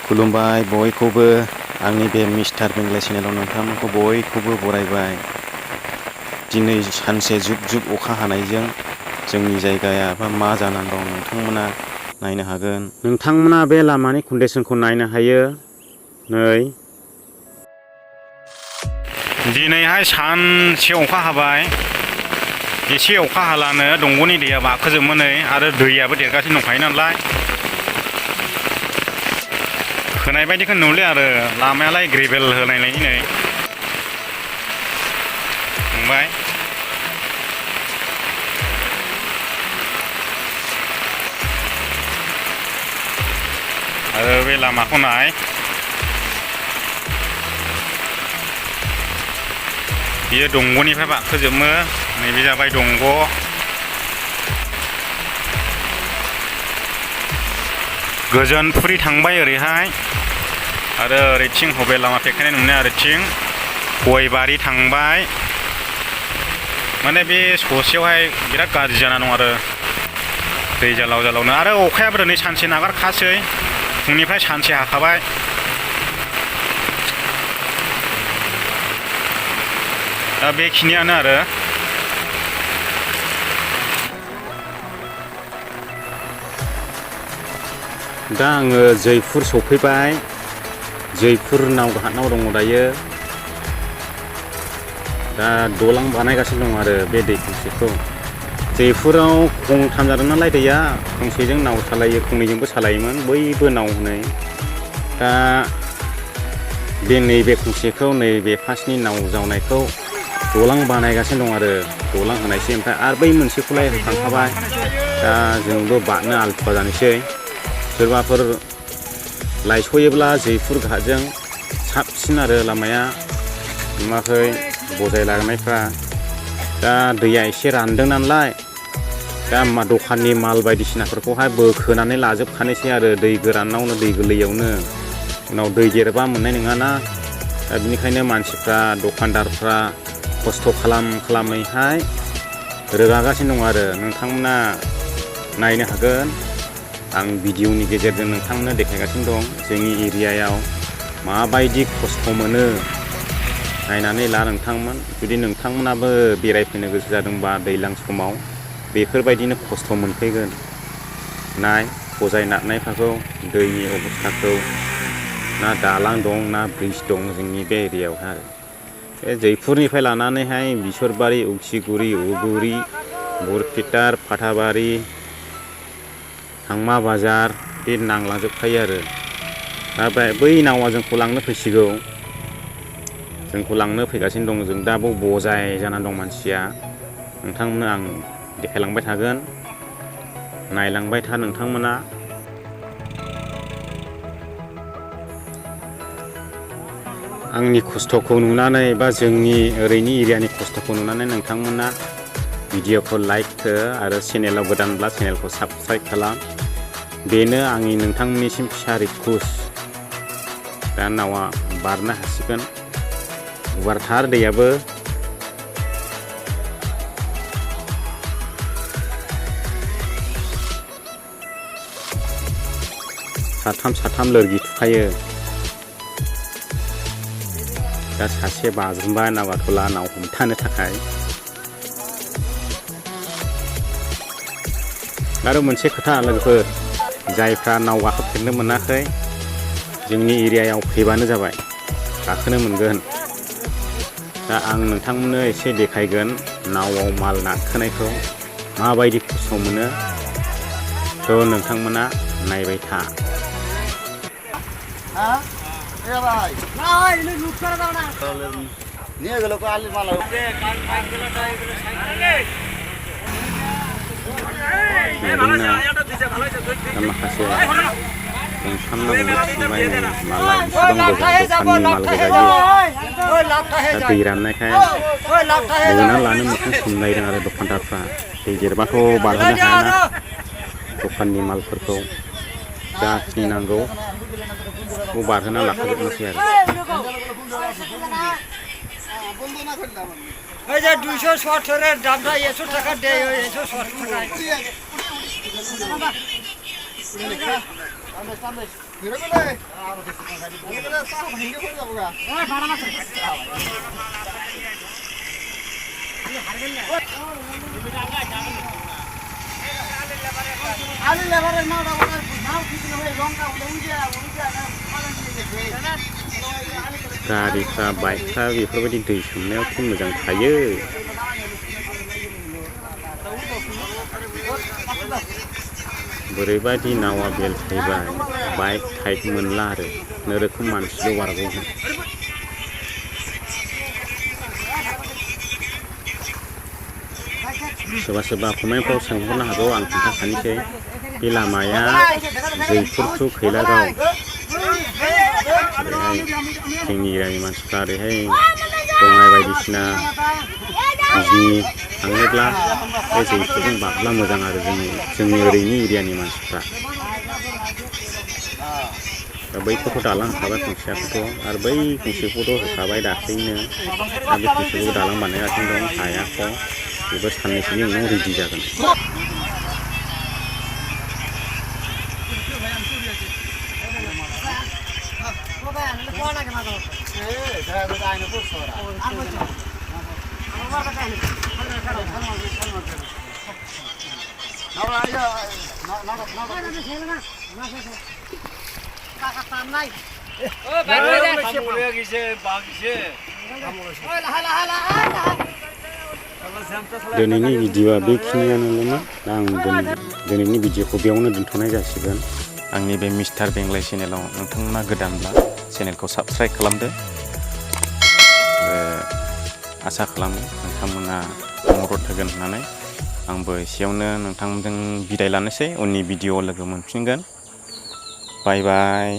खुलुमबाय बयखौबो आंनि बे मिस्टार बेंगले चेनेलाव नोंथांमोनखौ बयखौबो बरायबाय। दिनै सानसे जुब जुब अखा हानायजों जोंनि जायगाया मा जानानै दं नोंथांमोना नायनो हागोन। नोंथांमोना बे लामानि कन्डिसनखौ नायनो हायो। नै दिनैहाय सानसे अखा हाबाय। एसे अखा हालानो दंग'नि दैया बाखोजोबो नै आरो दैयाबो देरगासिनो दंखायो नालाय खोनाय बायदिखौ नुले आरो लामायालाय ग्रेभेल होनायलाय नै फंबाय आरो बे लामाखौ नाय बियो दंग'निफ्राय बाखोजोबो नैबे जाबाय दंग' गोजोनपुरि थांबाय ओरैहाय आरो ओरैथिं हबे लामा फेखायनाय नुनाय ओरैथिं गयबारि थांबाय माने बे ससेयावहाय बिराद गाज्रि जाना दं आरो दै जालाव जालावनो आरो अखायाबो दिनै सानसे नागारखासै फुंनिफ्राय सानसे हाखाबाय दा बेखिनियानो आरो दा आङो जयपुर सफैबाय जयपुर नावघाटनाव दङ दायो दा दलां बानायगासिनो दं आरो बे दै खंसेखौ जयपुराव गंथाम जादों नालाय दैया गंसेजों नाव सालायो गंनैजोंबो सालायोमोन बयबो नाव होनै दा बे नैबे गंसेखौ नैबे फार्स्टनि नाव जावनायखौ दलां बानायगासिनो दं आरो दलां होनायसै ओमफ्राय आरो बै मोनसेखौलाय होखांखाबाय दा जोंबो बारनो आलथुवा जानोसै सोरबाफोर लायस'योब्ला जयपुर घाटजों साबसिन आरो लामाया नुवाखै बजाय लांनायफ्रा दा दैया एसे रानदों नालाय दा दखाननि माल बायदिसिनाफोरखौहाय बोखोनानै लाजोबखानोसै आरो दै गोरानावनो दै गोरलैयावनो उनाव दै देरबा मोननाय नङाना दा बिनिखायनो मानसिफ्रा दखानदारफ्रा खस्थ' खालामैहाय रोगागासिनो दं आरो नोंथांमोना नायनो हागोन आं भिडिअनि गेजेरजों नोंथांमोननो देखायगासिनो दं जोंनि एरियायाव माबायदि खस्थ' मोनो नायनानै ला नोंथांमोन जुदि नोंथांमोनाबो बेरायफैनो गोसो जादोंबा दैज्लां समाव बेफोरबायदिनो खस्थ' मोनफैगोन नाय बजाय नारनायफोरखौ दैनि अबस्थाखौ ना दालां दं ना ब्रिज दं जोंनि बे एरियायावहाय बे जयपुरनिफ्राय लानानैहाय बिसरबारि उखिगुरि उगुरि बरपेटा फाथाबारि हांमा बाजार बे नांलांजोबखायो आरो दा बै नावा जोंखौ लांनो फैसिगौ जोंखौ लांनो फैगासिनो दं जों दा बजाय जानानै दं मानसिया नोंथांमोननो आं देखायलांबाय थागोन नायलांबाय था नोंथांमोना आंनि खस्थ'खौ नुनानै बा जोंनि ओरैनि एरियानि खस्थ'खौ नुनानै नोंथांमोना भिडिअखौ लाइक हो आरो चेनेलाव गोदानब्ला चेनेलखौ साबस्क्राइब खालाम बेनो आंनि नोंथांमोननिसिम फिसा रिक्वेस्ट दा नावा बारनो हासिगोन गुवारथार दैयाबो साथाम लोरगि थुखायो दा सासे बाज्रुमबाय नागाथला नाव हमथानो थाखाय आरो मोनसे खोथा लोगोफोर जायफ्रा नाव गाखोफेरनो मोनाखै जोंनि एरियायाव फैबानो जाबाय गाखोनो मोनगोन दा आं नोंथांमोननो एसे देखायगोन नावआव माल नारखोनायखौ माबायदि खस्थ' मोनो थ' नोंथांमोना नायबाय था माखासे दै राननायखाय बोना लानो मोखां सोमनायदों आरो दखानदारफ्रा दै देरबाथ' बारहोनो हायाना दखाननि मालफोरखौ जाखिनि नांगौ बेखौ बारहोना लाखाजोबनोसै आरो এই যে 270 এর দামটা 100 টাকা দেয় 170 টাকা আলু লেবারের নাও কিছু না ভাই লঙ্কা উড়িয়া गारिफ्रा बाइकफ्रा बेफोरबायदि दै सोमनायावथ' मोजां थायो बोरैबायदि नावा बेलथायबाय बाइक टाइट मोनला आरो नोरोखोम मानसिल' बारग'गोन सोरबा सोरबा कमेन्टफ्राव सोंहरनो हागौ आं खोन्थाखानोसै बे लामाया जयपुर टु कोylagaon जोंनि एरियानि मानसिफ्रा ओरैहाय बङाइ बायदिसिना बिजनि थाङोब्ला बे जयपुरजों बारब्ला मोजां आरो जोंनि ओरैनि एरियानि मानसिफ्रा दा बैखौथ' दालां होखाबाय गंसेयाखौथ' आरो बै गंसेखौथ' होखाबाय दाख्लैनो दा बे गंसेखौ दालां बानायगासिनो दं हायाखौ बेबो साननैसोनि उनाव रेडि जागोन दिनैनि भिडिअआ बेखिनियानोमोन दा आं दिनैनि भिडिअखौ बेयावनो दोनथ'नाय जासिगोन आंनि बे मिस्टार बेंगलाय चेनेलाव नोंथांमोना गोदानब्ला चेनेलखौ साबस्क्राइब खालामदो आसा खालामो नोंथांमोना मदद होगोन होननानै आंबो एसेयावनो नोंथांमोनजों बिदाय लानोसै उननि भिडिअआव लोगो मोनफिनगोन बाय बाय